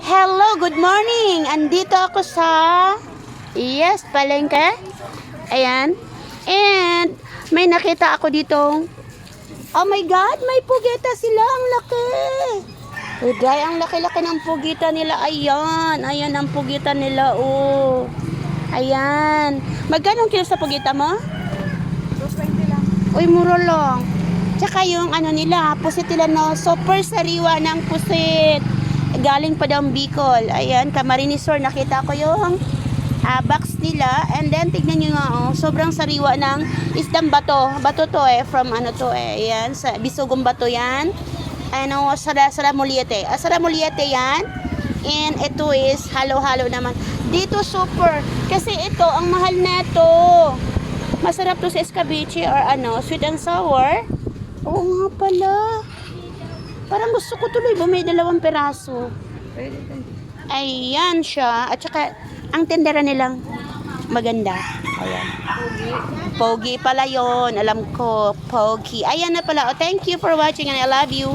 Hello, good morning! Andito ako sa palengke. Ayan. And may nakita ako dito. Oh my God, may pugita sila. Ang laki. Uday, ang laki-laki ng pugita nila. Ayan. Ayan ang pugita nila. Oh. Ayan. Magkano kilo sa pugita mo? 220 lang. Uy, mura lang. Tsaka yung ano nila, pusit nila, no? Super sariwa ng pusit. Galing pa daw Bicol. Ayan, Camarines Sur. Nakita ko yung box nila. And then, tignan nyo nga, oh. Sobrang sariwa ng isdang bato. Bato to from ano to Ayan, sa Bisugong bato yan. Ano, Saramuliete. Saramuliete yan. And ito is halo-halo naman. Dito super. Kasi ito, ang mahal na to. Masarap to sa escabeche or ano, sweet and sour. Oo nga pala. Parang gusto ko tuloy bumili 2 peraso. Pwede din. Ayan siya. At saka, ang tendera nilang maganda. Ayan. Pogi pala yon. Alam ko, pogi. Ayan na pala. Oh, thank you for watching and I love you.